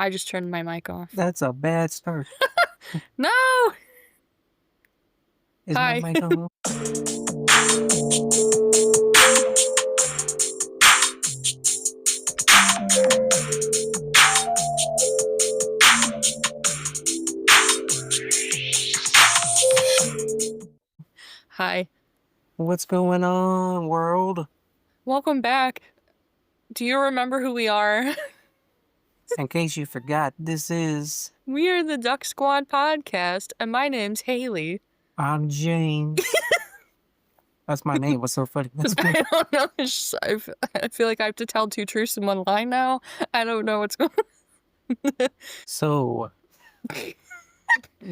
I just turned my mic off. That's a bad start. No! Is Hi. my mic on? Hi. What's going on, world? Welcome back. Do you remember who we are? In case you forgot, this is... We are the Duck Squad podcast, and my name's Haley. I'm James. That's my name. What's so funny? I don't know. I feel like I have to tell two truths in one line now. I don't know what's going on. So,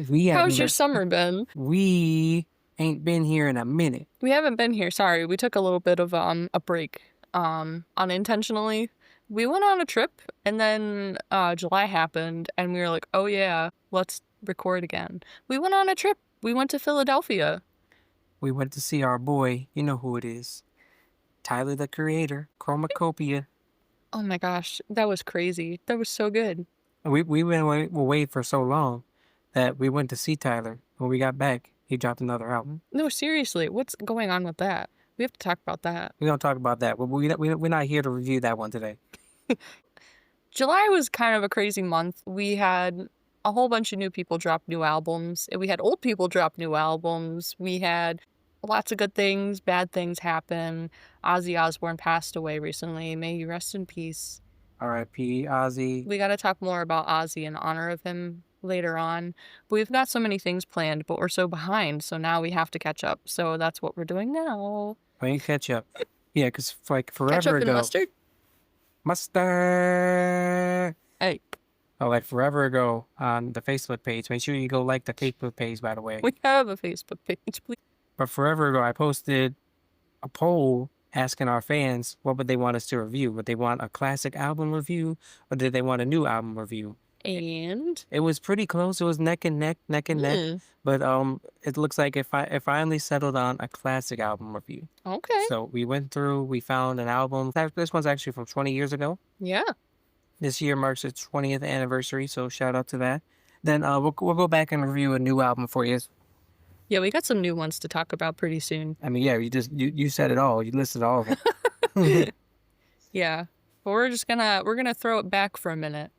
we How's your haven't summer been? we ain't been here in a minute. We haven't been here. Sorry, we took a little bit of a break, unintentionally. We went on a trip, and then July happened, and we were like, oh yeah, let's record again. We went on a trip. We went to Philadelphia. We went to see our boy. You know who it is. Tyler, the Creator. Chromacopia. Oh my gosh, that was crazy. That was so good. We went away for so long that we went to see Tyler. When we got back, he dropped another album. No, seriously, what's going on with that? We have to talk about that. We're going to talk about that. But we're not here to review that one today. July was kind of a crazy month. We had a whole bunch of new people drop new albums. We had old people drop new albums. We had lots of good things, bad things happen. Ozzy Osbourne passed away recently. May you rest in peace. R.I.P. Ozzy. We got to talk more about Ozzy in honor of him later on. But we've got so many things planned, but we're so behind. So now we have to catch up. So that's what we're doing now. Playing catch up. Yeah, because like forever Ketchup ago. and mustard? Mustard. Hey. Oh, like forever ago on the Facebook page. Make sure you go like the Facebook page, by the way. We have a Facebook page, please. But forever ago, I posted a poll asking our fans what would they want us to review. Would they want a classic album review, or did they want a new album review? And it was pretty close. It was neck and neck. But it looks like it finally settled on a classic album review. Okay. So we went through. We found an album. This one's actually from 20 years ago. Yeah. This year marks its 20th anniversary. So shout out to that. Then we'll go back and review a new album for you. Yeah, we got some new ones to talk about pretty soon. I mean, yeah, you said it all. You listed all of them. Yeah, but we're gonna throw it back for a minute.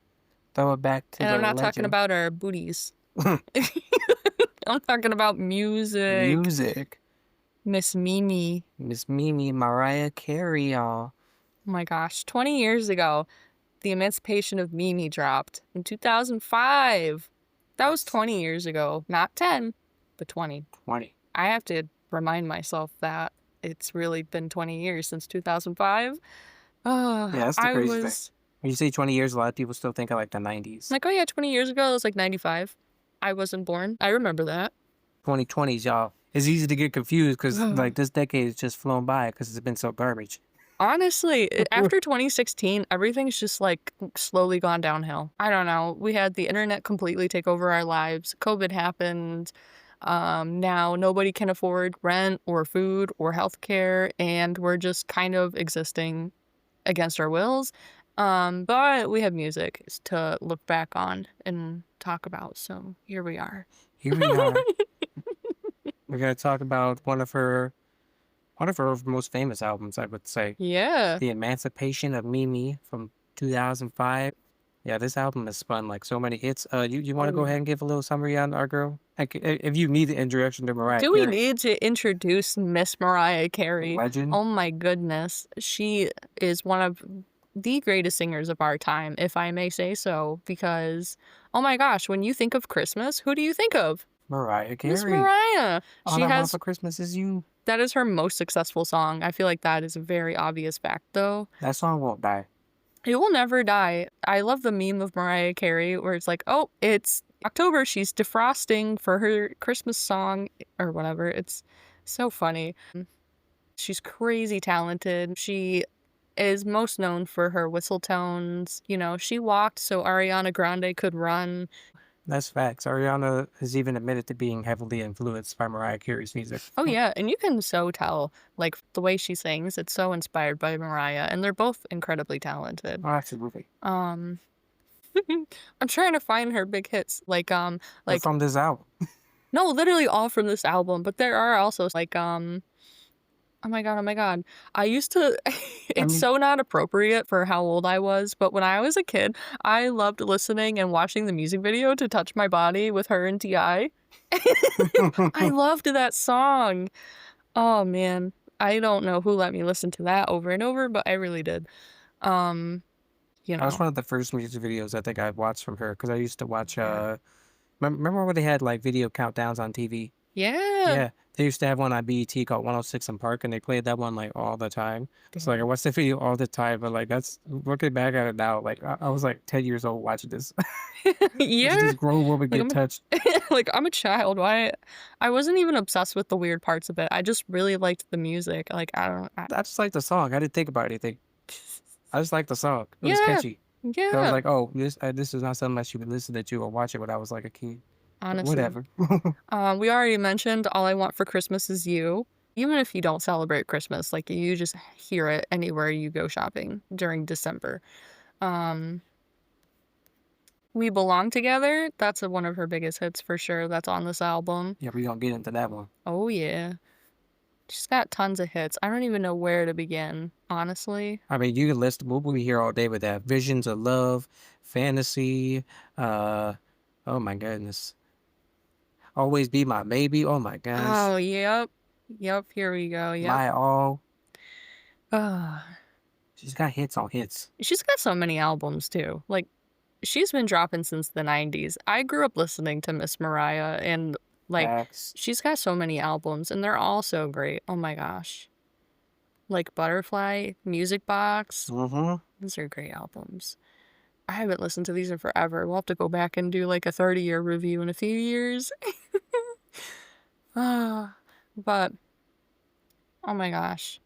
Throw it back to and the I'm not legend. talking about our booties. I'm talking about music. Music. Miss Mimi. Miss Mimi, Mariah Carey, y'all. Oh my gosh, 20 years ago, the Emancipation of Mimi dropped in 2005. That was 20 years ago, not 10, but 20. 20. I have to remind myself that it's really been 20 years since 2005. Yeah, that's the crazy thing. When you say 20 years, a lot of people still think of like the 90s. Like, oh yeah, 20 years ago, it was like 95. I wasn't born. I remember that. 2020s, y'all. It's easy to get confused because like this decade has just flown by because it's been so garbage. Honestly, after 2016, everything's just like slowly gone downhill. I don't know. We had the internet completely take over our lives. COVID happened. Now nobody can afford rent or food or healthcare, and we're just kind of existing against our wills. But we have music to look back on and talk about. So here we are. Here we are. We're gonna talk about one of her most famous albums, I would say. Yeah. The Emancipation of Mimi from 2005. Yeah, this album has spun like so many hits. You want to go ahead and give a little summary on our girl? Like, if you need the introduction to Mariah Carey. Do we need to introduce Miss Mariah Carey? Legend. Oh my goodness. She is one of the greatest singers of our time, if I may say so, because, oh my gosh, when you think of Christmas, who do you think of? Mariah Carey. Miss Mariah. All I Want for Christmas Is You. That is her most successful song. I feel like that is a very obvious fact, though. That song won't die. It will never die. I love the meme of Mariah Carey where it's like, oh, it's October. She's defrosting for her Christmas song or whatever. It's so funny. She's crazy talented. She is most known for her whistle tones. You know, she walked so Ariana Grande could run. That's facts. Ariana has even admitted to being heavily influenced by Mariah Carey's music. Oh yeah, and you can so tell, like, the way she sings, it's so inspired by Mariah, and they're both incredibly talented. Oh, absolutely. I'm trying to find her big hits, They're like from this album. no, literally all from this album, but there are also oh my god, oh my god. I used to I it's mean, so not appropriate for how old I was, but when I was a kid, I loved listening and watching the music video to Touch My Body with her and T.I. I loved that song. Oh, man. I don't know who let me listen to that over and over, but I really did. Um, you that was know. one of the first music videos I think I watched from her because I used to watch. Yeah. Remember when they had like video countdowns on TV? Yeah. Yeah, they used to have one on BET called 106 in Park, and they played that one like all the time. So like I Damn. watched the video all the time, but like that's looking back at it now, like I was like 10 years old watching this. Watching Yeah. this grown woman Like, get I'm a touched. like, I'm a child. Why I wasn't even obsessed with the weird parts of it. I just really liked the music. Like, I don't I I just like the song. I didn't think about anything. I just liked the song. It was Yeah. catchy. So I was Yeah. like, oh, this is not something I should be listening to or watching when I was like a kid. But Honestly. whatever. We already mentioned All I Want for Christmas Is You. Even if you don't celebrate Christmas, like, you just hear it anywhere you go shopping during December. Um, We Belong Together, that's one of her biggest hits for sure, that's on this album. Yeah, we gonna get into that one. Oh, yeah. She's got tons of hits. I don't even know where to begin, honestly. I mean, you can list we'll be here all day with that. Visions of Love, Fantasy, uh, oh my goodness. Always Be My Maybe. Oh my gosh. Oh, yep. Yep, here we go, yep. My All. Ugh. She's got hits on hits. She's got so many albums too. Like, she's been dropping since the 90s. I grew up listening to Miss Mariah and, like, Facts. she's got so many albums and they're all so great. Oh my gosh. Like Butterfly, Music Box. Mm-hmm. These are great albums. I haven't listened to these in forever. We'll have to go back and do like a 30-year review in a few years. Ah, but oh my gosh.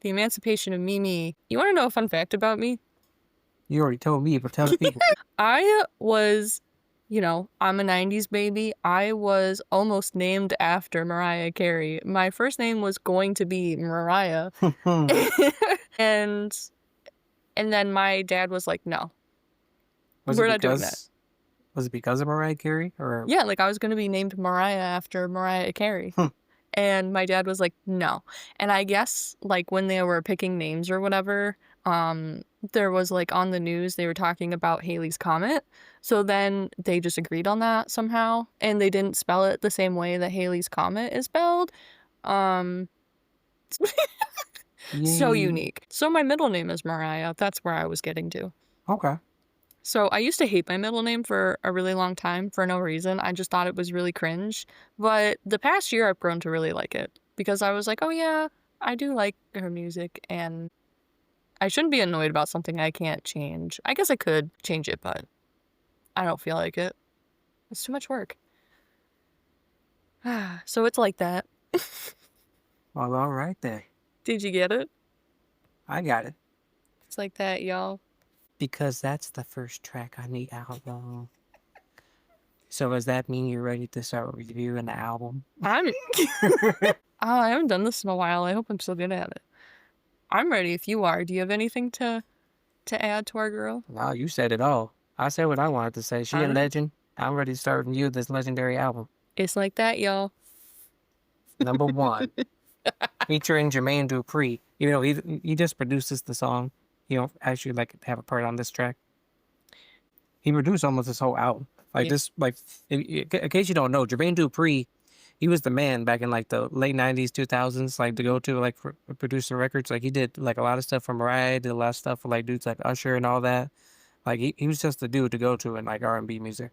The Emancipation of Mimi. You want to know a fun fact about me? You already told me, but tell the people. I was, I'm a 90s baby. I was almost named after Mariah Carey. My first name was going to be Mariah. and and then my dad was like, "No, Was it we're not doing that." because was it because of Mariah Carey or Yeah, like I was going to be named Mariah after Mariah Carey. hmm, And my dad was like, "No." And I guess like when they were picking names or whatever, there was like on the news they were talking about Haley's Comet. So then they just agreed on that somehow and they didn't spell it the same way that Haley's Comet is spelled. Um so yay? unique. So my middle name is Mariah. That's where I was getting to. Okay. So I used to hate my middle name for a really long time for no reason. I just thought it was really cringe. But the past year I've grown to really like it because I was like, "Oh yeah, I do like her music and I shouldn't be annoyed about something I can't change." I guess I could change it, but I don't feel like it. It's too much work. So it's like that. Well, all right then. Did you get it? I got it. It's like that, y'all. Because that's the first track on the album. So does that mean you're ready to start reviewing the album? I'm oh, I haven't done this in a while. I hope I'm still good at it. I'm ready if you are. Do you have anything to add to our girl? No, you said it all. I said what I wanted to say. She a Alright. legend. I'm ready to start reviewing this legendary album. It's like that, y'all. Number one, featuring Jermaine Dupri. You know, he just produces the song. He don't actually like have a part on this track. He produced almost this whole album. Like Yeah. this, like in case you don't know, Jermaine Dupri, he was the man back in like the late '90s, 2000s, like to go to like for producer records. Like he did like a lot of stuff for Mariah, did a lot of stuff for like dudes like Usher and all that. Like he was just the dude to go to in like R&B music.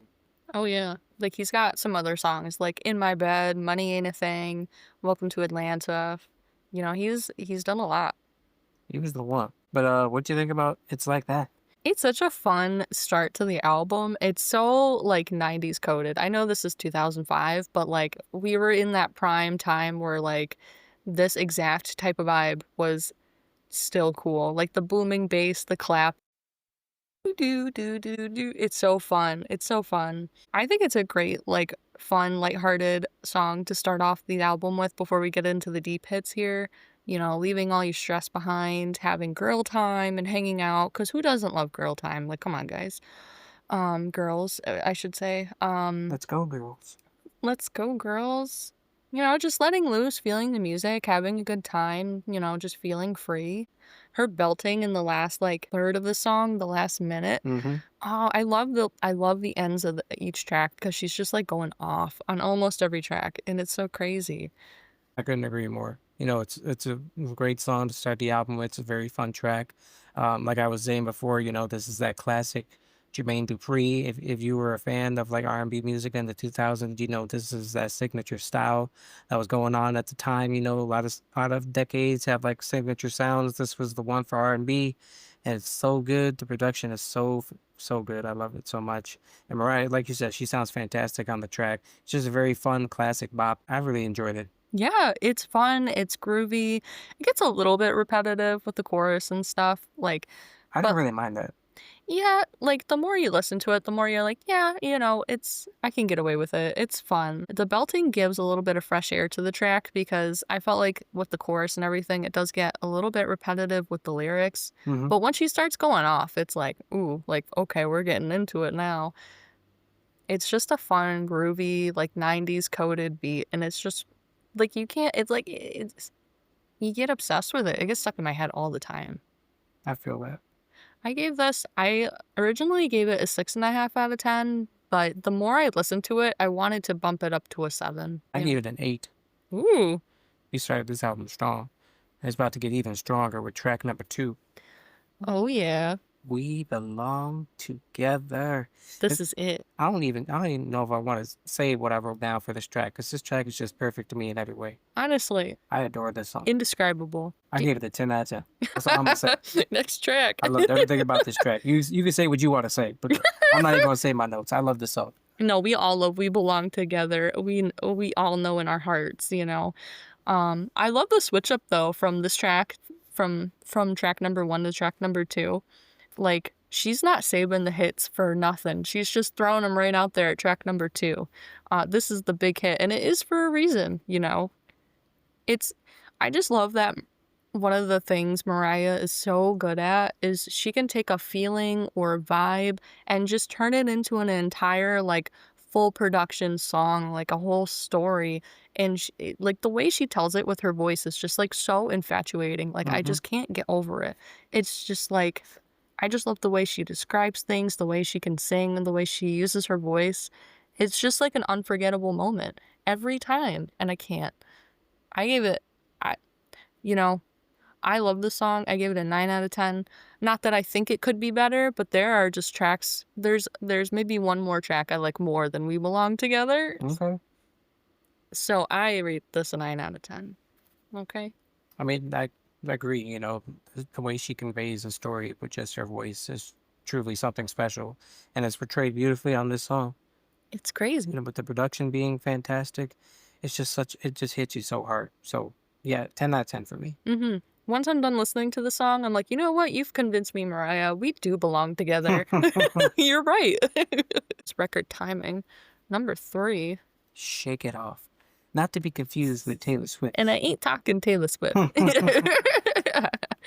Oh yeah. Like he's got some other songs like In My Bed, Money Ain't a Thing, Welcome to Atlanta. He's done a lot. He was the one. But what do you think about It's Like That? It's such a fun start to the album. It's so like 90s coded. I know this is 2005, but like we were in that prime time where like this exact type of vibe was still cool. Like the booming bass, the clap. Do do do do. It's so fun. It's so fun. I think it's a great like fun, lighthearted song to start off the album with before we get into the deep hits here. Leaving all your stress behind, having girl time and hanging out, because who doesn't love girl time? Like, come on, guys. girls, I should say. Let's go, girls. Let's go, girls. You know, just letting loose, feeling the music, having a good time, you know, just feeling free. Her belting in the last like third of the song, the last minute. Mhm. Oh, I love the ends of each track because she's just like going off on almost every track, and it's so crazy. I couldn't agree more. You know, it's a great song to start the album with. It's a very fun track. Like I was saying before, you know, this is that classic Jermaine Dupri. If you were a fan of like R&B music in the 2000s, you know, this is that signature style that was going on at the time. You know, a lot of decades have like signature sounds. This was the one for R&B, and it's so good. The production is so good. I love it so much. And Mariah, like you said, she sounds fantastic on the track. It's just a very fun classic bop. I really enjoyed it. Yeah, it's fun, it's groovy. It gets a little bit repetitive with the chorus and stuff, like, I didn't but really mind that. yeah, like, the more you listen to it, the more you're like, "Yeah, you know, it's I can get away with it, it's fun." The belting gives a little bit of fresh air to the track because I felt like with the chorus and everything, it does get a little bit repetitive with the lyrics, Mhm. but once she starts going off, it's like, "Ooh, like, okay, we're getting into it now." It's just a fun, groovy, like, 90s coded beat, and it's just like, you can't it's like it's you get obsessed with it, it gets stuck in my head all the time. I feel that. I originally gave it a 6.5 out of 10, but the more I listened to it, I wanted to bump it up to a 7, I gave it an 8. Ooh, We started this album strong. It's about to get even stronger with track number 2. oh yeah, We belong together. this It, is it. I don't even know if I want to say what I wrote down for this track because this track is just perfect to me in every way. Honestly, I adore this song. indescribable. I gave it a 10 out of 10. That's all I'm gonna say. Next track. I loved everything about this track. You can say what you want to say, but I'm not even gonna say my notes. I love this song. No, we all love We Belong Together. We all know in our hearts, you know. I love the switch up though from this track from track number 1 to track number 2. Like, she's not saving the hits for nothing. She's just throwing them right out there at track number 2. This is the big hit, and it is for a reason, you know? It's I just love that one of the things Mariah is so good at is she can take a feeling or a vibe and just turn it into an entire, like, full production song, like a whole story, and like, the way she tells it with her voice is just, like, so infatuating, like, I Hmm. just can't get over it. It's just, like I just love the way she describes things, the way she can sing, and the way she uses her voice. It's just, like, an unforgettable moment every time, and I can't. I gave it I you know, I love the song. I gave it a 9 out of 10. Not that I think it could be better, but there are just tracks there's maybe one more track I like more than We Belong Together. Okay. So I rate this a 9 out of 10. Okay? I mean, I agree. You know, the way she conveys a story with just her voice is truly something special, and it's portrayed beautifully on this song. It's You crazy. know, with the production being fantastic, it's just it just hits you so hard. So yeah, 10 out of 10 for me. Mhm. Once I'm done listening to the song, I'm like, "You know what? You've convinced me, Mariah. We do belong together." You're right. It's record timing. Number 3. Shake It Off. Not to be confused with Taylor And I Swift. ain't talking Taylor Swift.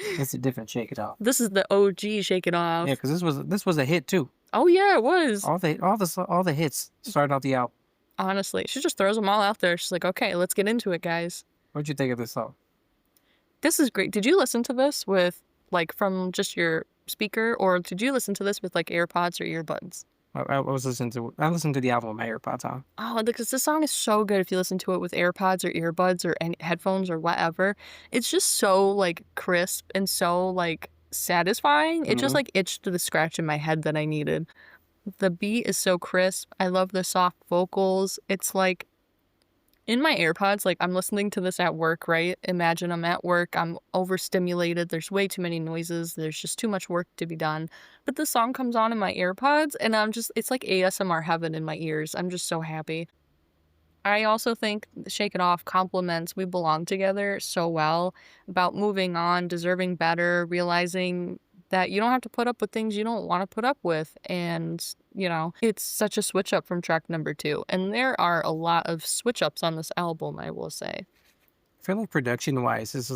It's a different Shake It Off. This is the OG Shake It Yeah, Off. because this was a hit too. Oh, yeah, it was. All the hits started off the album. Honestly, she just throws them all out there. She's like, "Okay, let's get into it, guys." What'd you think of this song? This is great. Did you listen to this with, like, from just your speaker, or did you listen to this with, like, AirPods or earbuds? I listened to the album on my AirPods on. Oh, because this song is so good if you listen to it with AirPods or earbuds or any headphones or whatever. It's just so, like, crisp and so, like, satisfying. It just, Hmm. like, itched to the scratch in my head that I needed. The beat is so crisp. I love the soft vocals. It's like in my AirPods, like, I'm listening to this at work, right? Imagine I'm at work, I'm overstimulated, there's way too many noises, there's just too much work to be done. But the song comes on in my AirPods, and it's like ASMR heaven in my ears. I'm just so happy. I also think Shake It Off compliments We Belong Together so well about moving on, deserving better, realizing that you don't have to put up with things you don't want to put up with. And, you know, it's such a switch up from track number 2. And there are a lot of switch ups on this album, I will say. I feel like production wise, this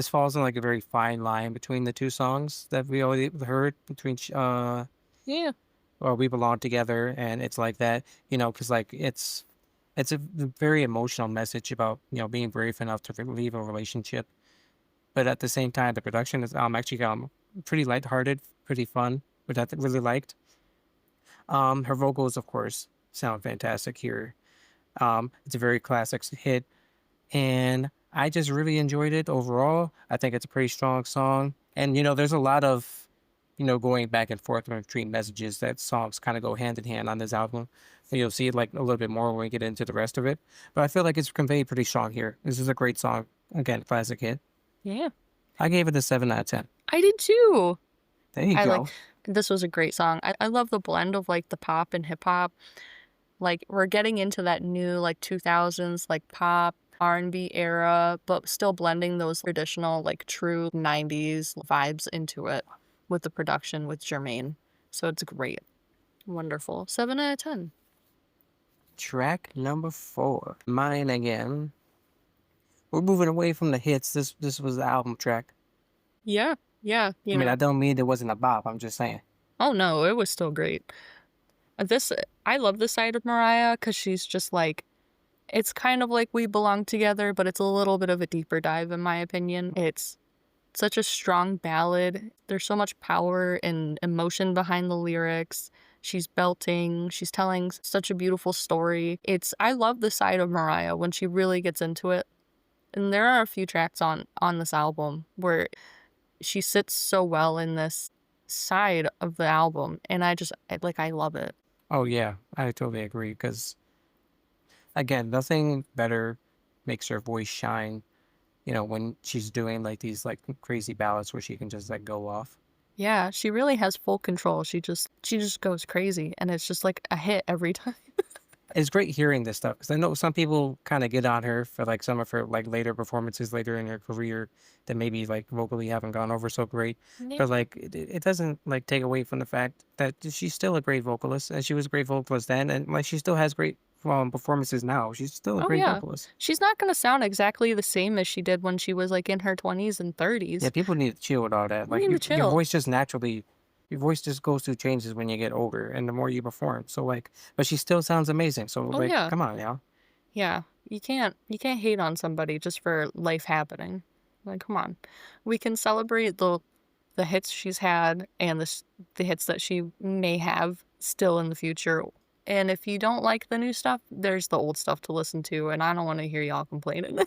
falls in like a very fine line between the two songs that we already heard between Yeah. or We Belong Together, and it's like that, because like it's a very emotional message about being brave enough to leave a relationship, but at the same time, the production is actually pretty lighthearted, pretty fun, which I really liked. Her vocals, of course, sound fantastic here. It's a very classic hit, and I just really enjoyed it overall. I think it's a pretty strong song, and there's a lot of going back and forth between messages that songs kind of go hand in hand on this album. And you'll see it like a little bit more when we get into the rest of it. But I feel like it's conveyed pretty strong here. This is a great song. Again, classic hit. Yeah. I gave it a 7 out of 10. I did too. There you I like go. this was a great song. I love the blend of like the pop and hip hop. Like we're getting into that new like 2000s like pop R&B era, but still blending those traditional like true 90s vibes into it with the production with Jermaine. So it's great. Wonderful. 7 out of 10. Track number 4. Mine again. We're moving away from the hits. This was the album track. Yeah. Yeah, I mean, I don't mean it wasn't a bop. I'm just saying. Oh no, it was still great. This I love this side of Mariah cuz she's just like it's kind of like We Belong Together, but it's a little bit of a deeper dive in my opinion. It's such a strong ballad. There's so much power and emotion behind the lyrics. She's belting, she's telling such a beautiful story. I love the side of Mariah when she really gets into it. And there are a few tracks on this album where she sits so well in this side of the album and I love it. Oh yeah, I totally agree. Because again, nothing better makes her voice shine. When she's doing like these like crazy ballads where she can just like go off. Yeah, she really has full control. She just goes crazy and it's just like a hit every time. It's great hearing this stuff because I know some people kind of get on her for like some of her like later performances later in her career that maybe like vocally haven't gone over so great. Yeah. But like it doesn't like take away from the fact that she's still a great vocalist and she was a great vocalist then, and like she still has great performances now. She's still a Oh great yeah. vocalist. She's not gonna sound exactly the same as she did when she was like in her 20s and Yeah, 30s. people need to chill with all that. You Like need to your chill. voice just naturally, your voice just goes through changes when you get older and the more you perform. So like, but she still sounds amazing. So Oh like, yeah. come on, y'all. Yeah. You can't hate on somebody just for life happening. Like come on. We can celebrate the hits she's had and the hits that she may have still in the future. And if you don't like the new stuff, there's the old stuff to listen to, and I don't want to hear y'all complaining.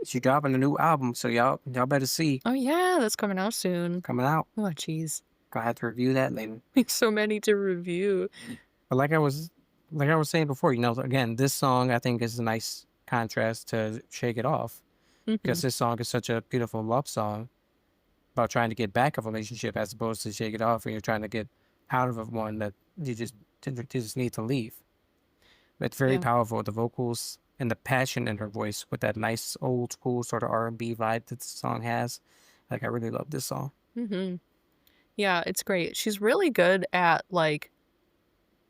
She dropping a new album, so y'all better see Oh yeah, that's coming out soon. coming out. Oh jeez, Gonna have to review that later. so many to review. But like I was saying before, again, this song I think is a nice contrast to Shake It Off Hmm. because this song is such a beautiful love song about trying to get back a relationship as opposed to Shake It Off when you're trying to get out of one that you just need to leave. It's very Yeah. powerful. The vocals and the passion in her voice with that nice old school sort of R&B vibe that the song has. Like I really love this song. Hmm. Yeah, it's great. She's really good at like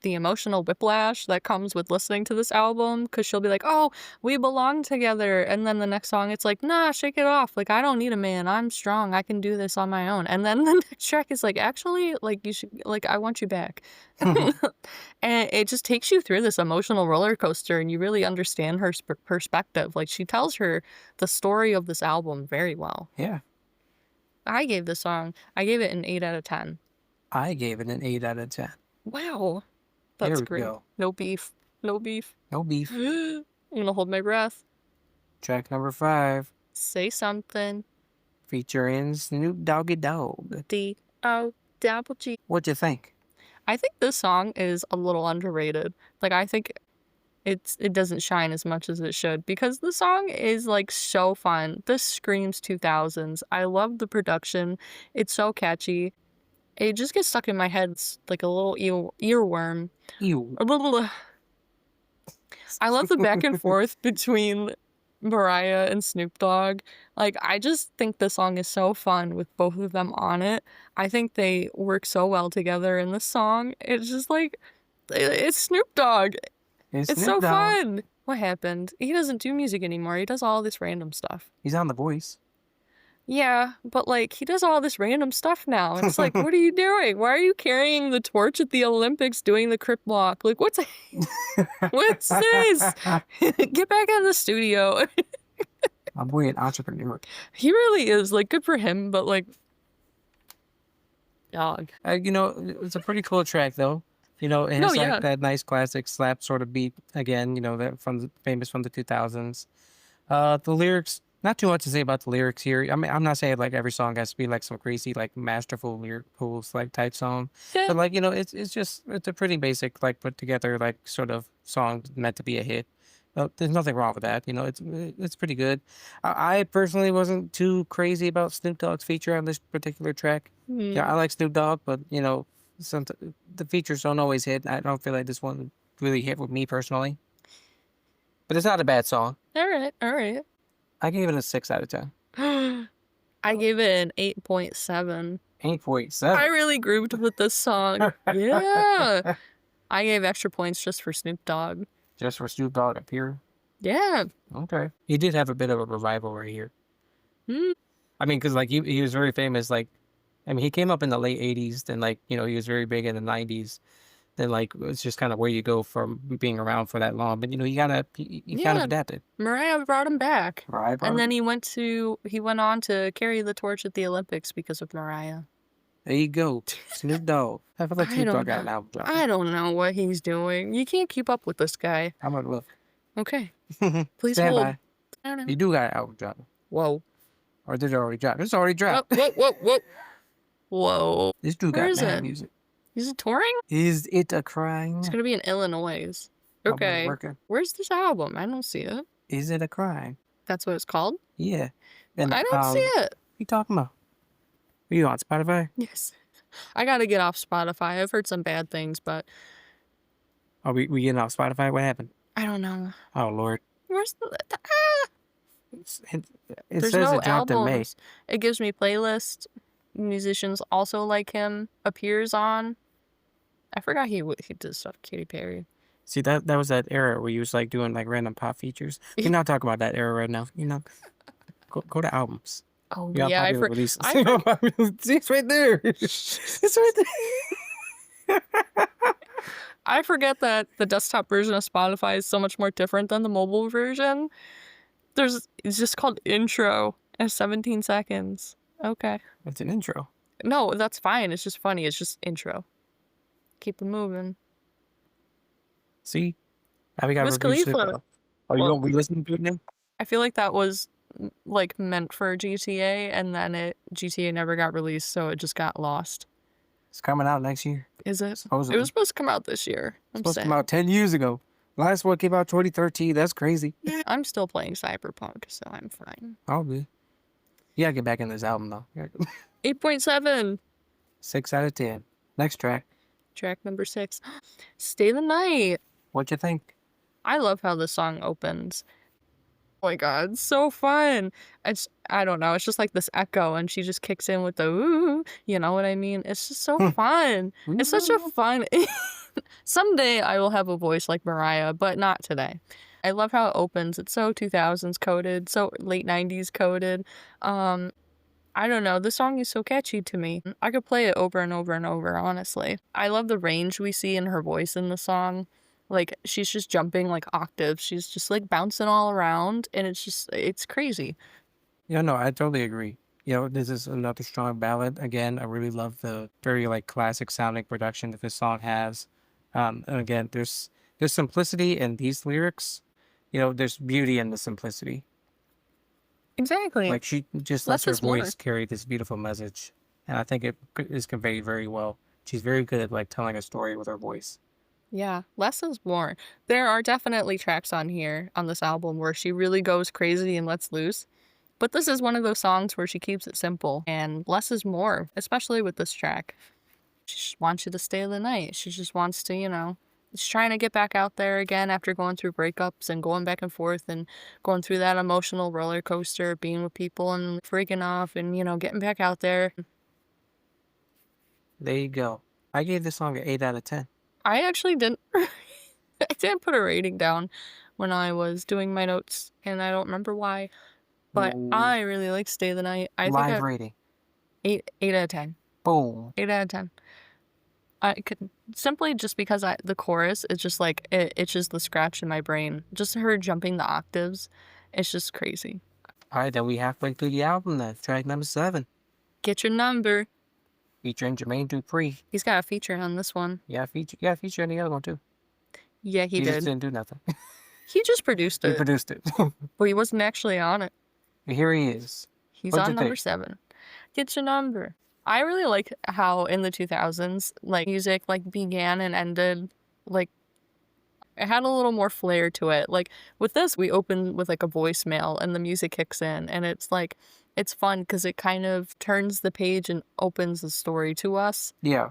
the emotional whiplash that comes with listening to this album because she'll be like, "Oh, we belong together," and then the next song it's like, "Nah, shake it off. Like I don't need a man. I'm strong. I can do this on my own." And then the next track is like, "Actually, like you should like I want you back," and it just takes you through this emotional roller coaster, and you really understand her perspective. Like she tells her the story of this album very well. Yeah. I gave it an 8 out of 10. I gave it an 8 out of 10. Wow, There that's we great. go. No beef. No beef. No beef. I'm gonna hold my breath. Track number 5 Say something. featuring Snoop Doggy Dogg. D-O-double-G. What'd you think? I think this song is a little underrated. Like I think it doesn't shine as much as it should because the song is like so fun. This screams 2000s. I love the production. It's so catchy. It just gets stuck in my head. It's like a little earworm. Ew. A little. I love the back and forth between Mariah and Snoop Dogg. Like, I just think the song is so fun with both of them on it. I think they work so well together in the song. It's just like, it's Snoop Dogg. It's It's so Snoop Dogg. fun. What happened? He doesn't do music anymore. He does all this random stuff. He's on The Voice. Yeah, but, like, he does all this random stuff now. It's like, "What are you doing? Why are you carrying the torch at the Olympics doing the crip walk? Like, what's what's this? Get back in the studio." My boy, an entrepreneur. He really is, like, good for him, but, like, dog. You know, it's a pretty cool track though. You know, it No, has like yeah. that nice classic slap sort of beat again. You know, that from the famous from the 2000s. The lyrics, not too much to say about the lyrics here. I mean, I'm not saying like every song has to be like some crazy, like masterful lyrical like type song, Yeah. but like you know, it's just it's a pretty basic, like put together, like sort of song meant to be a hit. There's nothing wrong with that. You know, it's pretty good. I personally wasn't too crazy about Snoop Dogg's feature on this particular track. Yeah, Mm. I like Snoop Dogg, but you know, some the features don't always hit. I don't feel like this one really hit with me personally, but it's not a bad song. Alright, alright. I gave it a 6 out of 10. I gave it an 8.7. I 8.7. really grooved with this song. Yeah. I gave extra points just for Snoop Dogg. Just for Snoop Dogg up here. Yeah. Okay. He did have a bit of a revival right here. Mm. I mean, because like he was very famous. Like, I mean, he came up in the late 80s. Then like you know he was very big in the 90s. Then like it's just kind of where you go from being around for that long. But you know he kind of Yeah. adapted. Mariah brought him back. Right, And bro. then he went on to carry the torch at the Olympics because of Mariah. There you go, Snoop Dogg. I feel like I Snoop Dogg don't got know. an album dropping. I don't know what he's doing. You can't keep up with this guy. How about look? Okay. Please Stand hold. by. I don't You know. do got an album dropping, Whoa. or did it already drop? It's already Whoa, dropped. whoa, whoa, whoa. Whoa. This dude Where got is mad it? music. Is it touring? Is it a It's crime? gonna be in Illinois. My boy Okay. working. Where's this album? I don't see it. Is it a crime? That's what it's called? Yeah. And I don't see it. you talking about? Are you on Spotify? Yes. I gotta get off Spotify. I've heard some bad things, but Are we getting off Spotify? What happened? I don't know. Oh Lord. Where's It's, it, it There's says no it dropped in May. albums. It gives me playlists. Musicians also like him appears on. I forgot he did stuff with Katy Perry. See that was that era where you was like doing like random pop features. We're not talking about that era right now. You know, go to albums. Oh You got yeah, popular releases. I You for, got popular- See, it's right there. It's right there. I forget that the desktop version of Spotify is so much more different than the mobile version. It's just called intro and 17 seconds. Okay. It's an intro. No, that's fine. It's just funny. It's just intro. Keep it moving. See, now we got Wiz review shit. Khalifa. Oh, you Well, gonna be listening to it now? I feel like that was like meant for GTA, and then GTA never got released, so it just got lost. It's coming out next year. Is it? It Supposedly. was supposed to come out this year. It's I'm supposed to sad. come out 10 years ago. Last one came out 2013. That's crazy. I'm still playing Cyberpunk, so I'm fine. I'll be. You gotta get back in this album though. 8.7. 6 out of 10. Next track. Track number 6. Stay the Night. What you think? I love how this song opens. Oh my god, it's so fun. I don't know, it's just like this echo and she just kicks in with the ooh, you know what I mean? It's just so fun. It's such a fun someday I will have a voice like Mariah, but not today. I love how it opens. It's so 2000s coded, so late 90s coded. I don't know, the song is so catchy to me. I could play it over and over and over, honestly. I love the range we see in her voice in the song. Like, she's just jumping, like, octaves. She's just, like, bouncing all around, and it's crazy. Yeah, no, I totally agree. You know, this is another strong ballad. Again, I really love the very like classic sounding production that this song has. And again, there's simplicity in these lyrics. You know, there's beauty in the simplicity. Exactly. Like she just lets Less her is more. voice carry this beautiful message, and I think it is conveyed very well. She's very good at like telling a story with her voice. Yeah, less is more. There are definitely tracks on here, on this album, where she really goes crazy and lets loose. But this is one of those songs where she keeps it simple, and less is more, especially with this track. She just wants you to stay the night. She just wants to, she's trying to get back out there again after going through breakups and going back and forth and going through that emotional roller coaster, being with people and freaking off and, getting back out there. There you go. I gave this song an 8 out of 10. I actually didn't, I didn't put a rating down when I was doing my notes, and I don't remember why. but Ooh, I really like Stay the Night. I think live I rating. 8 out of 10. Boom. 8 out of 10. I could simply just because the chorus is just like it itches the scratch in my brain. Just her jumping the octaves, it's just crazy. All right, then we halfway through the album. Then track number 7, Get your number. featuring Jermaine Dupri. He's got a feature on this one. Yeah, feature on the other one too. Yeah, he He just did. didn't do nothing. He just produced He it, produced it. but he wasn't actually on it. Here he is. He's What'd you on number think? 7. Get your number. I really like how in the 2000s, like music like began and ended like it had a little more flair to it. Like with this, we open with like a voicemail and the music kicks in, and it's like it's fun because it kind of turns the page and opens the story to us. Yeah.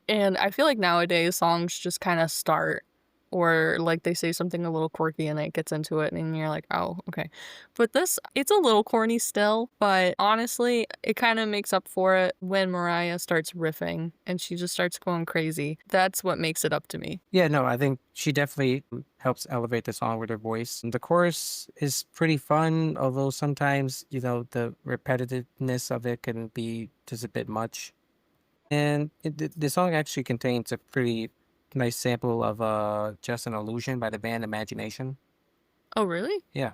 And I feel like nowadays songs just kind of start or like they say something a little quirky and it gets into it and you're like, "Oh, okay." But this it's a little corny still, but honestly, it kind of makes up for it when Mariah starts riffing and she just starts going crazy. That's what makes it up to me. Yeah, no, I think she definitely helps elevate the song with her voice. The chorus is pretty fun, although sometimes, the repetitiveness of it can be just a bit much. And the song actually contains a pretty nice sample of Just an Illusion by the band Imagination. Oh, really? Yeah,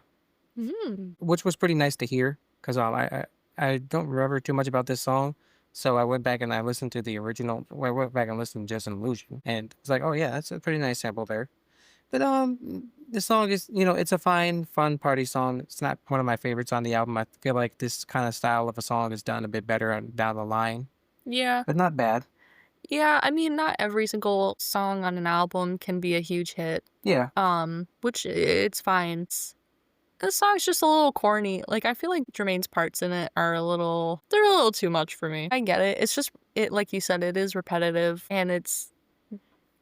Hmm. which was pretty nice to hear because I don't remember too much about this song. So I went back and I listened to the original. Well, I went back and listened to Just an Illusion, and it's like, oh yeah, that's a pretty nice sample there. But the song is, it's a fine, fun party song. It's not one of my favorites on the album. I feel like this kind of style of a song is done a bit better down the line, Yeah. but not bad. Yeah, I mean, not every single song on an album can be a huge hit. Yeah. Which it's fine. This song's just a little corny. Like, I feel like Jermaine's parts in it are they're a little too much for me. I get it. It's just, like you said, it is repetitive and it's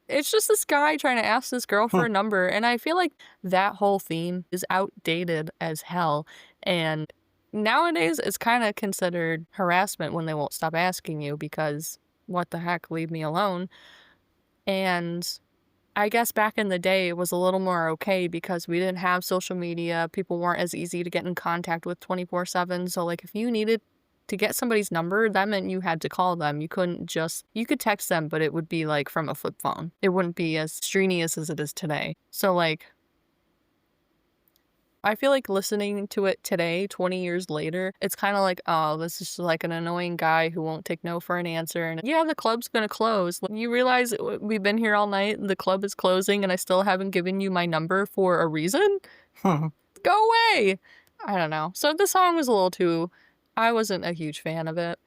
just this guy trying to ask this girl for Hmm. a number. And I feel like that whole theme is outdated as hell. And nowadays it's kind of considered harassment when they won't stop asking you because what the heck, leave me alone. And I guess back in the day, it was a little more okay because we didn't have social media. People weren't as easy to get in contact with 24/7. So, like, if you needed to get somebody's number, that meant you had to call them. You could text them, but it would be like from a flip phone. It wouldn't be as strenuous as it is today. So, like, I feel like listening to it today, 20 years later, it's kind of like, oh, this is just like an annoying guy who won't take no for an answer. And yeah, the club's gonna close. Like, you realize we've been here all night, the club is closing, and I still haven't given you my number for a reason? Go away! I don't know. So the song was a little too. I wasn't a huge fan of it.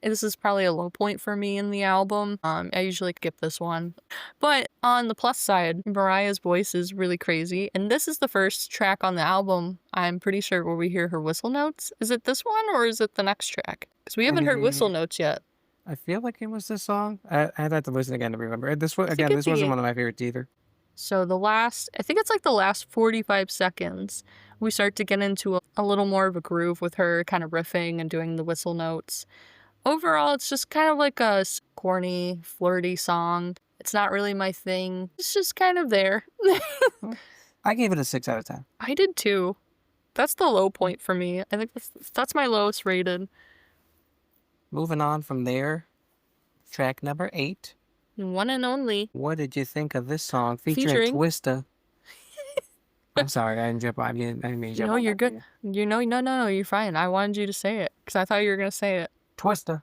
This is probably a low point for me in the album. I usually skip this one. But on the plus side, Mariah's voice is really crazy. And this is the first track on the album, I'm pretty sure, where we hear her whistle notes. Is it this one or is it the next track? Because we haven't heard whistle Eh, notes yet. I feel like it was this song. I'd have to listen again to remember. It could This wasn't be. one of my favorites either. So I think it's like the last 45 seconds, we start to get into a little more of a groove with her kind of riffing and doing the whistle notes. Overall, it's just kind of like a corny, flirty song. It's not really my thing. It's just kind of there. Hmm. I gave it a 6 out of 10. I did too. That's the low point for me. I think that's my lowest rated. Moving on from there, track number 8. One and only. What did you think of this song featuring Featuring. Twista? I'm sorry, I didn't mean to jump No, on you're that. good. No, you're fine. I wanted you to say it because I thought you were going to say it. Twista.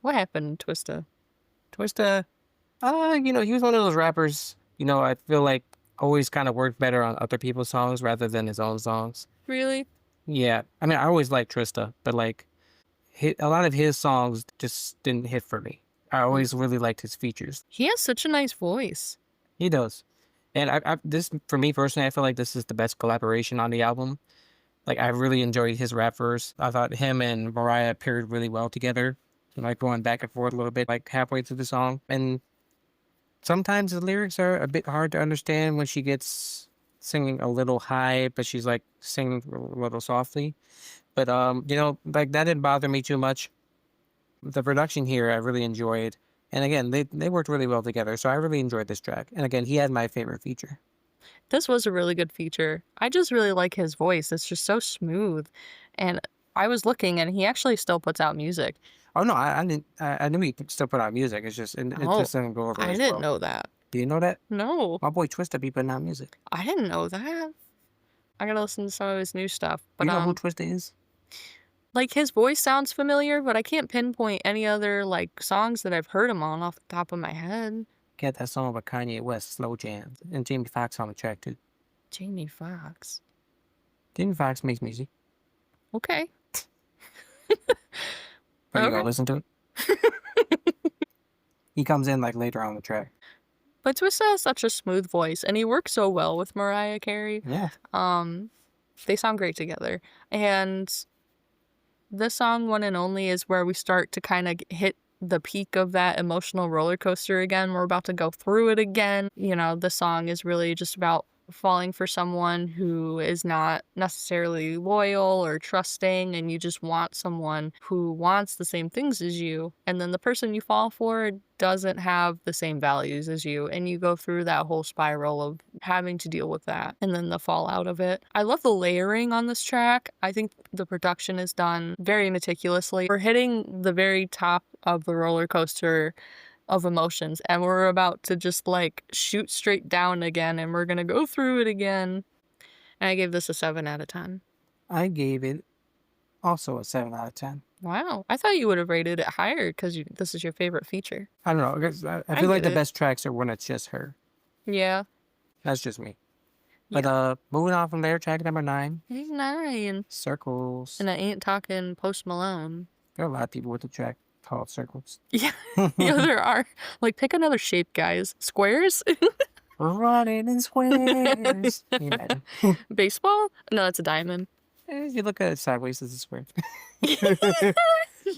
What happened, Twista? Twista, he was one of those rappers, I feel like always kind of worked better on other people's songs rather than his own songs. Really? Yeah. I mean, I always liked Twista, but like a lot of his songs just didn't hit for me. I always really liked his features. He has such a nice voice. He does. And this, for me personally, I feel like this is the best collaboration on the album. Like, I really enjoyed his rap verse. I thought him and Mariah paired really well together, like going back and forth a little bit, like halfway through the song. And sometimes the lyrics are a bit hard to understand when she gets singing a little high, but she's like singing a little softly. But like that didn't bother me too much. The production here I really enjoyed. And again, they worked really well together. So I really enjoyed this track. And again, he had my favorite feature. This was a really good feature. I just really like his voice. It's just so smooth. And I was looking and he actually still puts out music. Oh no, I didn't. I knew he could still put out music. It Oh, just doesn't go over I as didn't well. know that. Do you know that? No, My boy Twista be putting out music. I didn't know that. I gotta listen to some of his new stuff. Do But you know who Twista is? like his voice sounds familiar, but I can't pinpoint any other like songs that I've heard him on off the top of my head. Get that song with Kanye West, Slow Jams, and Jamie Foxx on the track too. Jamie Foxx. Jamie Foxx makes music. Okay. Are you gonna Okay. listen to it? He comes in like later on the track. But Twista has such a smooth voice and he works so well with Mariah Carey. Yeah. Um, they sound great together. And this song, One and Only, is where we start to kind of hit the peak of that emotional roller coaster again. We're about to go through it again. You know, the song is really just about falling for someone who is not necessarily loyal or trusting, and you just want someone who wants the same things as you. And then the person you fall for doesn't have the same values as you, and you go through that whole spiral of having to deal with that and then the fallout of it. I love the layering on this track. I think the production is done very meticulously. We're hitting the very top of the roller coaster of emotions and we're about to just like shoot straight down again and we're gonna go through it again. And I gave this a 7 out of 10. I gave it also a 7 out of 10. Wow. I thought you would have rated it higher because this is your favorite feature. I don't know. I I feel like get the it. best tracks are when it's just her. Yeah. That's just me. But Yeah. moving on from there, track number 9, He's 9. Circles. And I ain't talking Post Malone. There are a lot of people with the track called Circles. Yeah. Yeah, there are. Like, pick another shape, guys. Squares? We're running in squares. Yeah. Baseball? No, that's a diamond. If you look at it sideways, it's a square.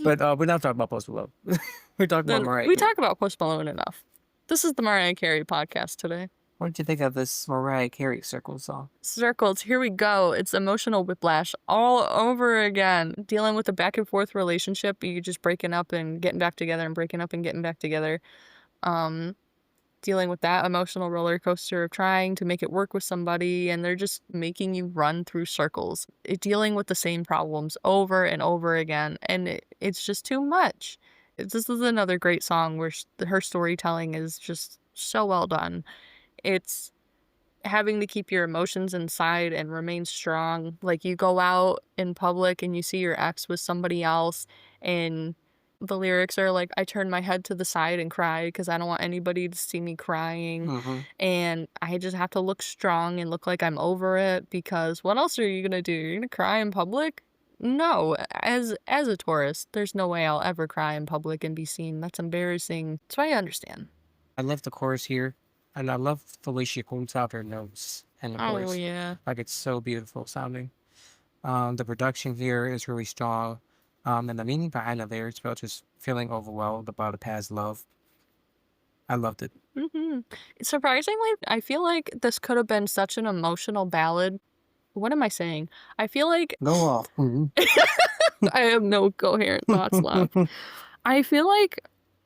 But we're not talking about Post Malone. We're talking about Then Mariah we Carey. talk about Post Malone enough. This is the Mariah Carey podcast today. What did you think of this Mariah Carey Circles song? Circles, here we go. It's emotional whiplash all over again. Dealing with a back and forth relationship, you just breaking up and getting back together and breaking up and getting back together. Um, Dealing with that emotional roller coaster of trying to make it work with somebody and they're just making you run through circles. Dealing with the same problems over and over again, and it's just too much. This is another great song where her storytelling is just so well done. It's having to keep your emotions inside and remain strong. Like you go out in public and you see your ex with somebody else, and the lyrics are like, I turn my head to the side and cry because I don't want anybody to see me crying. Mm-hmm. And I just have to look strong and look like I'm over it because what else are you gonna do? You're gonna cry in public? No, as a tourist, there's no way I'll ever cry in public and be seen. That's embarrassing. So I understand. I love the chorus here, and I love the way she holds out her notes and the Oh voice. yeah. Like it's so beautiful sounding. The production here is really strong. And the meaning behind the lyrics about just feeling overwhelmed about a past love. I loved it. Surprisingly, I feel like this could have been such an emotional ballad. What am I saying? I feel like Go off. Mhm. I have no coherent thoughts left. I feel like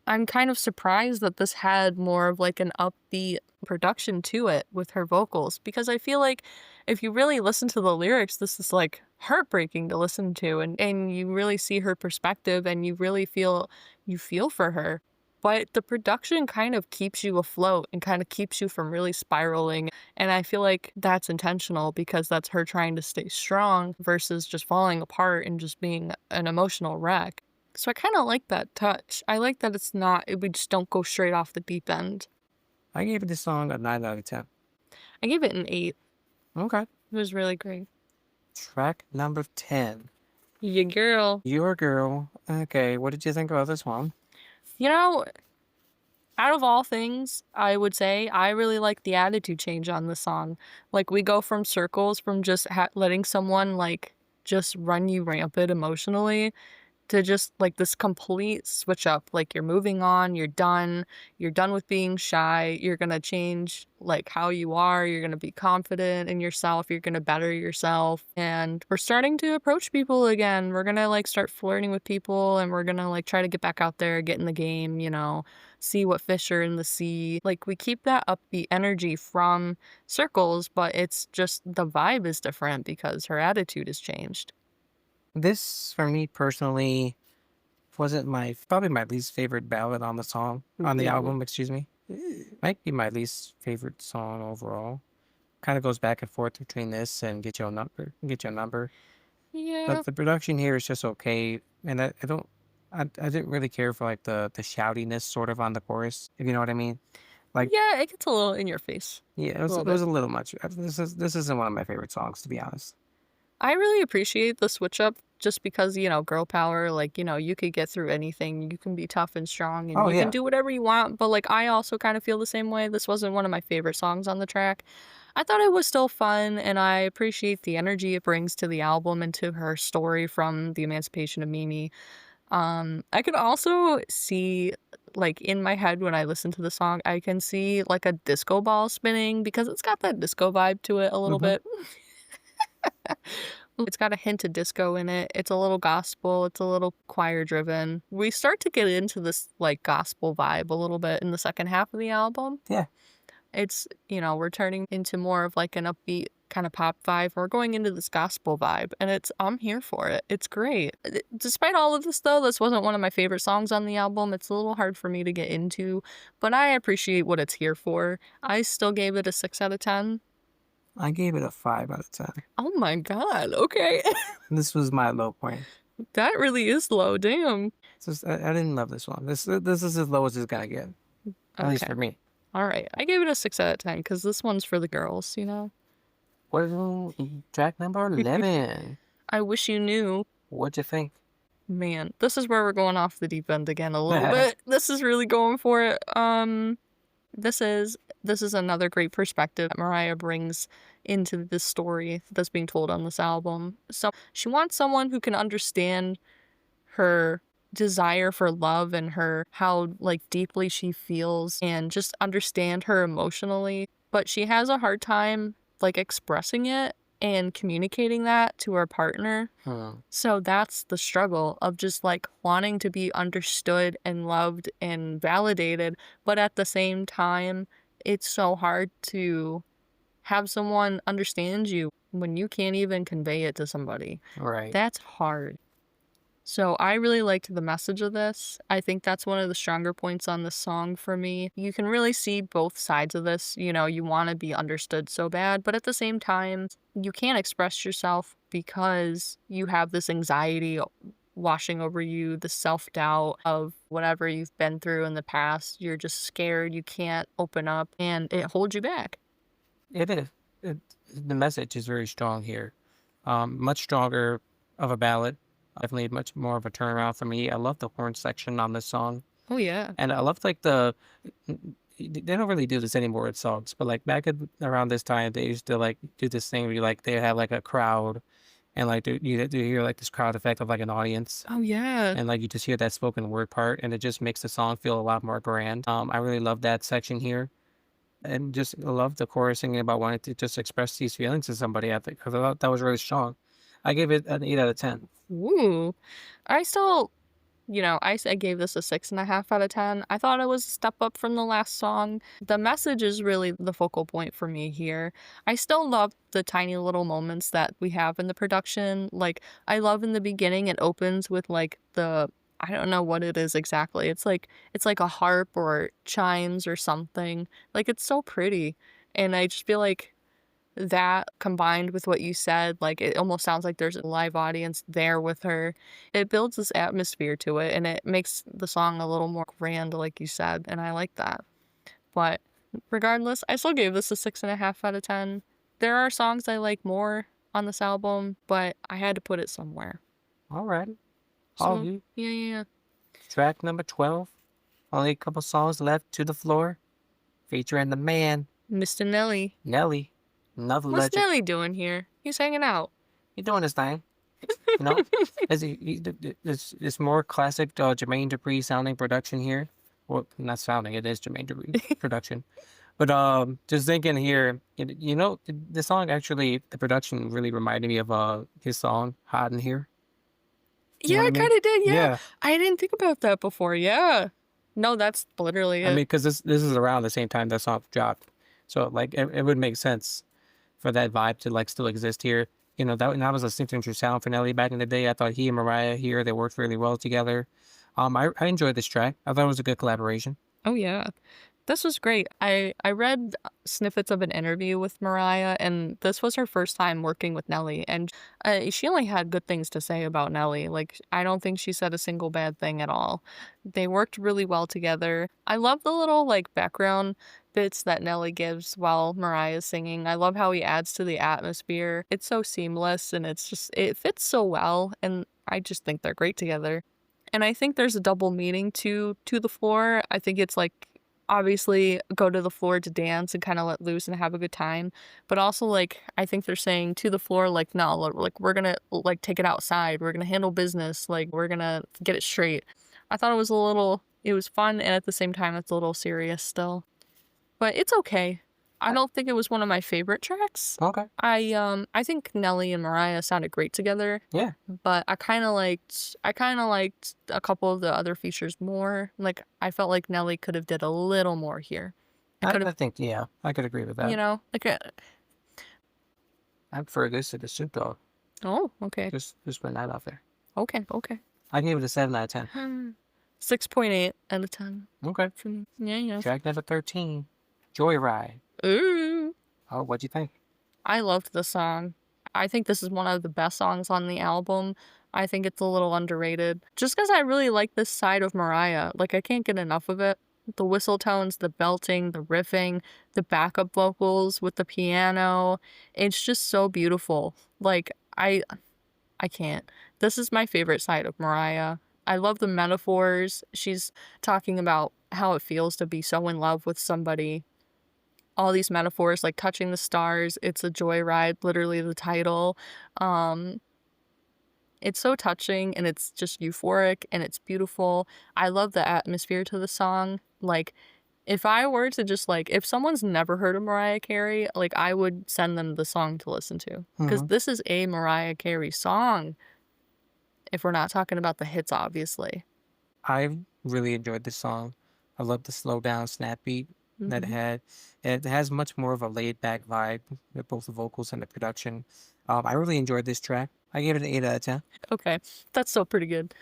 I'm kind of surprised that this had more of like an upbeat production to it with her vocals because I feel like if you really listen to the lyrics, this is like heartbreaking to listen to and you really see her perspective and you really feel for her. But the production kind of keeps you afloat and kind of keeps you from really spiraling. And I feel like that's intentional because that's her trying to stay strong versus just falling apart and just being an emotional wreck. So I kind of like that touch. I like that we just don't go straight off the deep end. I gave this song a 9 out of 10. I gave it an 8. Okay. It was really great. Track number 10. Yeah, girl. Your Girl. Okay, what did you think about this one? You know, out of all things, I would say I really like the attitude change on this song. Like, we go from circles, from just letting someone, like, just run you rampant emotionally to just, like, this complete switch up, like, you're moving on, you're done with being shy, you're gonna change, like, how you are, you're gonna be confident in yourself, you're gonna better yourself, and we're starting to approach people again, we're gonna, like, start flirting with people, and we're gonna, like, try to get back out there, get in the game, see what fish are in the sea, like, we keep that upbeat energy from circles, but it's just the vibe is different because her attitude has changed. This, for me personally, wasn't probably my least favorite ballad on the Ooh. album, excuse me. Might be my least favorite song overall. Kind of goes back and forth between this and Get Your Number. Yeah. But the production here is just okay, and I don't, I didn't really care for like the shoutiness sort of on the chorus, if you know what I mean. Like, Yeah, it gets a little in your face. yeah, A little it bit. was a little much. This isn't one of my favorite songs, to be honest. I really appreciate the switch up just because, girl power, like, you could get through anything. You can be tough and strong and Oh you can yeah, do whatever you want. But, like, I also kind of feel the same way. This wasn't one of my favorite songs on the track. I thought it was still fun and I appreciate the energy it brings to the album and to her story from the Emancipation of Mimi. I could also see, like, in my head when I listen to the song, I can see like a disco ball spinning because it's got that disco vibe to it a little hmm bit. It's got a hint of disco in it. It's a little gospel, it's a little choir driven. We start to get into this like gospel vibe a little bit in the second half of the album. yeah. We're turning into more of like an upbeat kind of pop vibe. We're going into this gospel vibe and I'm here for it. It's great. Despite all of this though, this wasn't one of my favorite songs on the album. It's a little hard for me to get into, but I appreciate what it's here for. I still gave it a 6 out of 10. I gave it a 5 out of 10. Oh my god, okay. This was my low point. That really is low, damn. I didn't love this one. This is as low as it's gonna get, at least Okay. for me. Alright. I gave it a 6 out of 10 because this one's for the girls. Well, track number 11. I wish you knew. What'd you think? Man, this is where we're going off the deep end again a little bit. This is really going for it. This is this is another great perspective that Mariah brings into this story that's being told on this album. So she wants someone who can understand her desire for love and her how like deeply she feels and just understand her emotionally, but she has a hard time like expressing it and communicating that to her partner. Hmm. So that's the struggle of just like wanting to be understood and loved and validated, but at the same time, it's so hard to have someone understand you when you can't even convey it to somebody. Right. That's hard. So I really liked the message of this. I think that's one of the stronger points on this song for me. You can really see both sides of this. You want to be understood so bad, but at the same time, you can't express yourself because you have this anxiety washing over you, the self-doubt of whatever you've been through in the past. You're just scared, you can't open up, and it holds you back. It is. It, the message is very strong here. Much stronger of a ballad. Definitely much more of a turnaround for me. I love the horn section on this song. Oh yeah. And I love like they don't really do this anymore with songs, but like around this time, they used to like do this thing where like they have like a crowd and like you hear like this crowd effect of like an audience Oh yeah. and like you just hear that spoken word part and it just makes the song feel a lot more grand. I really love that section here and just I love the chorus singing about wanting to just express these feelings to somebody. I think because I thought that was really strong. I gave it an 8 out of 10. Ooh. I still I gave this a 6.5 out of 10. I thought it was a step up from the last song. The message is really the focal point for me here. I still love the tiny little moments that we have in the production. Like, I love in the beginning, it opens with like I don't know what it is exactly. It's like a harp or chimes or something. Like, it's so pretty. And I just feel like that combined with what you said, like, it almost sounds like there's a live audience there with her. It builds this atmosphere to it, and it makes the song a little more grand, like you said, and I like that. But regardless, I still gave this a 6.5 out of 10. There are songs I like more on this album, but I had to put it somewhere. All right. All So, you. yeah, yeah, yeah. Track number 12. Only a couple songs left to the floor. Featuring the man, Mr. Nelly. Nelly. Another What's legend. Nelly doing here? He's hanging out. He doing his thing. You know, it's more classic Jermaine Dupri sounding production here. Well, not sounding, it is Jermaine Dupri production. But just thinking here, the song actually, the production really reminded me of his song "Hot in Here." You Yeah, know what I it mean? kinda did, yeah. Yeah, I didn't think about that before, yeah. No, that's literally I mean, it. because this is around the same time that song dropped, so like it would make sense for that vibe to like still exist here. That was a signature sound for Nelly back in the day. I thought he and Mariah here, they worked really well together. I enjoyed this track. I thought it was a good collaboration. Oh, yeah. This was great. I read snippets of an interview with Mariah, and this was her first time working with Nelly, and she only had good things to say about Nelly. Like, I don't think she said a single bad thing at all. They worked really well together. I love the little like background bits that Nelly gives while Mariah's singing. I love how he adds to the atmosphere. It's so seamless, and it fits so well, and I just think they're great together. And I think there's a double meaning to the floor. I think it's like obviously go to the floor to dance and kind of let loose and have a good time, but also like I think they're saying to the floor like no, like we're gonna like take it outside. We're gonna handle business. Like we're gonna get it straight. I thought it was fun and at the same time it's a little serious still. But it's okay. I don't think it was one of my favorite tracks. Okay. I think Nelly and Mariah sounded great together, Yeah. but I kind of liked a couple of the other features more. Like I felt like Nelly could have did a little more here. I I, could have, I think, yeah, I could agree with that. like I prefer this to the Soup Dog. oh, okay. Just putting that out there. Okay, okay. I gave it a 7 out of 10. 6.8 out of 10 Okay. for me. Yeah, yeah. Track number 13, Joyride. Ooh. Oh, what'd you think? I loved the song. I think this is one of the best songs on the album. I think it's a little underrated. Just because I really like this side of Mariah. Like, I can't get enough of it. The whistle tones, the belting, the riffing, the backup vocals with the piano. It's just so beautiful. Like, I can't. This is my favorite side of Mariah. I love the metaphors. She's talking about how it feels to be so in love with somebody, all these metaphors like touching the stars. It's a joyride, literally the title. Um, it's so touching and it's just euphoric and it's beautiful. I love the atmosphere to the song. Like, if I were to just like, if someone's never heard of Mariah Carey, like, I would send them the song to listen to. Because Hmm. this is a Mariah Carey song, if we're not talking about the hits, obviously. I really enjoyed this song. I love the slow down snap beat that it Hmm. had. It has much more of a laid back vibe with both the vocals and the production. I really enjoyed this track. I gave it an 8 out of 10. Okay, that's still pretty good.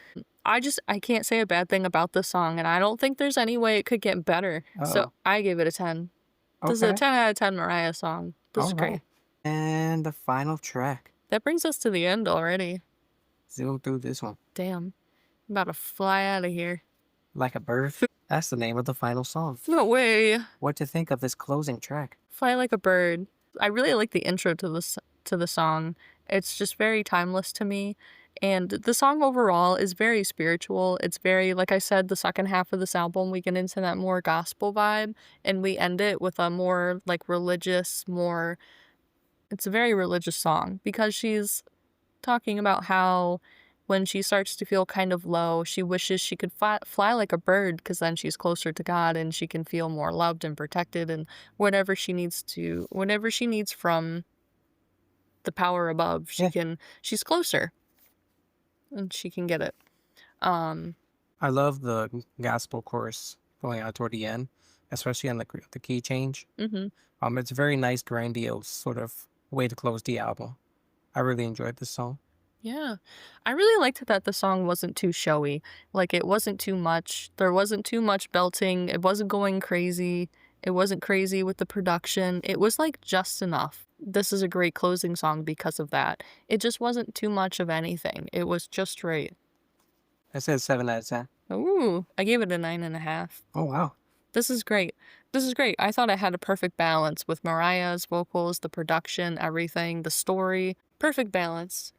I can't say a bad thing about this song, and I don't think there's any way it could get better. So Uh-oh. I gave it a 10. This is a Okay. 10 out of 10 Mariah song. This All is right. great. And the final track. That brings us to the end already. Zoom through this one. Damn. I'm about to fly out of here. Like a bird. That's the name of the final song. No way. What to think of this closing track? Fly like a bird. I really like the intro to the song. It's just very timeless to me. And the song overall is very spiritual. It's very, like I said, the second half of this album, we get into that more gospel vibe, and we end it with a more like religious, more, it's a very religious song because she's talking about how when she starts to feel kind of low, she wishes she could fly like a bird because then she's closer to God and she can feel more loved and protected and whatever she needs from the power above, Yeah. she's closer and she can get it. Um, I love the gospel chorus going out toward the end, especially on the key change. hmm It's a very nice, grandiose sort of way to close the album. I really enjoyed this song. Yeah. I really liked that the song wasn't too showy. Like, it wasn't too much. There wasn't too much belting. It wasn't going crazy. It wasn't crazy with the production. It was, like, just enough. This is a great closing song because of that. It just wasn't too much of anything. It was just right. I said 7 out of 10. Ooh, I gave it a 9.5. Oh, wow. This is great. This is great. I thought it had a perfect balance with Mariah's vocals, the production, everything, the story. Perfect balance.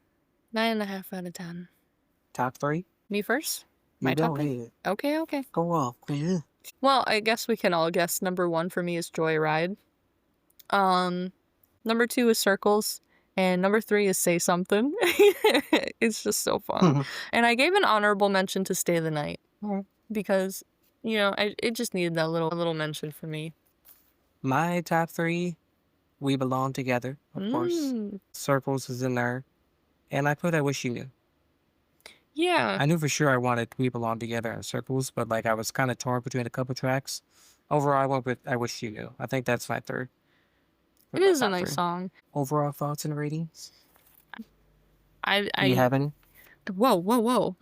9.5 out of 10. Top 3? Me first? You My top go pick? ahead. Okay, okay. Go off. Yeah. Well, I guess we can all guess number 1 for me is Joyride. Um, Number 2 is Circles, And number 3 is Say Something. It's just so fun. And I gave an honorable mention to Stay the Night Alright. because, it just needed that little mention for me. My top 3, We Belong Together, of course. Mm, Circles is in there, and I put I Wish You Knew. yeah, I knew for sure I wanted We Belong Together and Circles, but, like, I was kinda torn between a couple tracks. Overall, I went with I Wish You Knew. I think that's my 3rd it with my is a top nice 3. song. Overall thoughts and ratings? I Do you I have any? Whoa, whoa, whoa.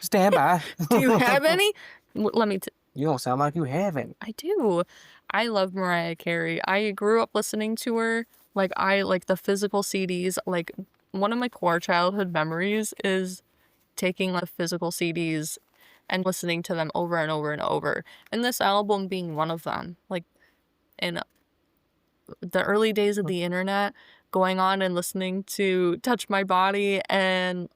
Stand by. Do you have any? Let me You don't sound like you haven't. I do. I love Mariah Carey. I grew up listening to her. Like, I like the physical CDs. Like, one of my core childhood memories is taking the physical CDs and listening to them over and over and over. And this album being one of them. Like, in the early days of the internet, going on and listening to Touch My Body and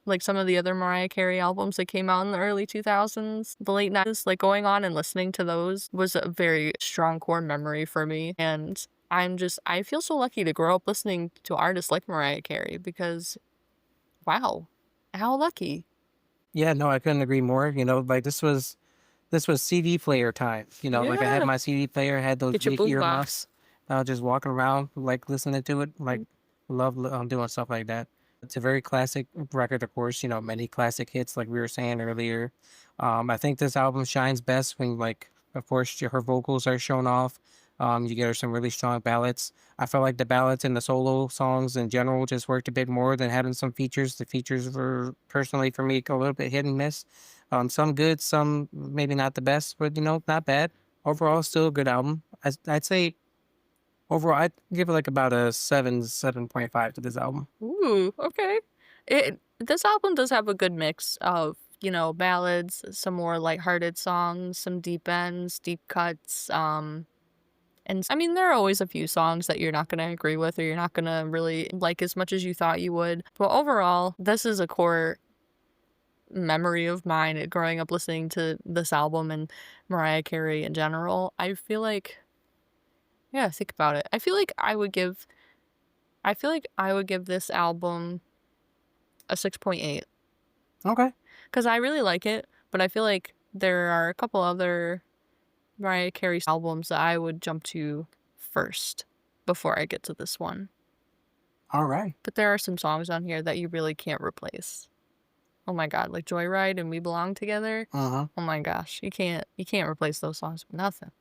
like some of the other Mariah Carey albums that came out in the early 2000s, the late 90s, like going on and listening to those was a very strong core memory for me. And I feel so lucky to grow up listening to artists like Mariah Carey because, wow, how lucky. Yeah, no, I couldn't agree more. Like this was CD player time. Like I had Yeah. my CD player, had those Get your big boombox. earmuffs. Just walking around, like listening to it. Like love doing stuff like that. It's a very classic record, of course. Many classic hits, like we were saying earlier. I think this album shines best when, like, of course, her vocals are shown off. You get her some really strong ballads. I felt like the ballads and the solo songs in general just worked a bit more than having some features. The features were personally for me a little bit hit and miss. Some good, some maybe not the best, but not bad. Overall, still a good album. I'd say overall, I'd give it like about a 7.5 to this album. Ooh, okay. This album does have a good mix of, ballads, some more lighthearted songs, some deep ends, deep cuts, and I mean, there are always a few songs that you're not gonna agree with or you're not gonna really like as much as you thought you would. But overall, this is a core memory of mine growing up listening to this album and Mariah Carey in general. I feel like, yeah, think about it. I feel like I would give this album a 6.8 Okay. because I really like it, but I feel like there are a couple other Mariah Carey albums that I would jump to first before I get to this one. All right. But there are some songs on here that you really can't replace. Oh my god, like Joyride and We Belong Together. Uh huh. Oh my gosh, you can't replace those songs with nothing.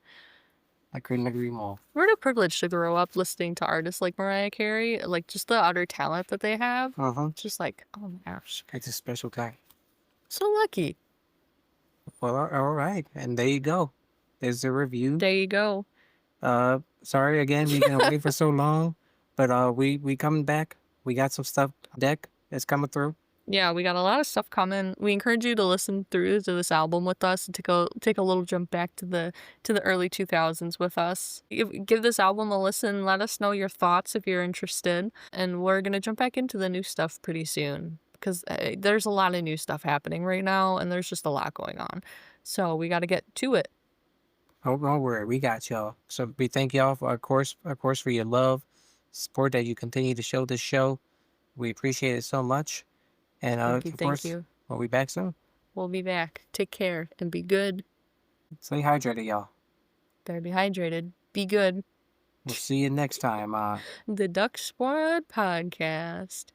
I couldn't agree more. We're privileged to grow up listening to artists like Mariah Carey, like just the utter talent that they have. Uh huh. Just like, oh my gosh, It's a special guy. so lucky. Well, all right, and there you go. There's the review. There you go. Sorry again, we've been away for so long, but we coming back. We got some stuff deck that's coming through. Yeah, we got a lot of stuff coming. We encourage you to listen through to this album with us and take a little jump back to the early 2000s with us. Give this album a listen. Let us know your thoughts if you're interested. And we're gonna jump back into the new stuff pretty soon because there's a lot of new stuff happening right now, and there's just a lot going on. So we got to get to it. Oh, don't worry, we got y'all. So we thank y'all for, of course, for your love, support that you continue to show this show. We appreciate it so much, and Thank you, of thank course, you. we'll be back soon. We'll be back. Take care and be good. Stay hydrated, y'all. Better be hydrated. Be good. We'll see you next time. The Duck Squad Podcast.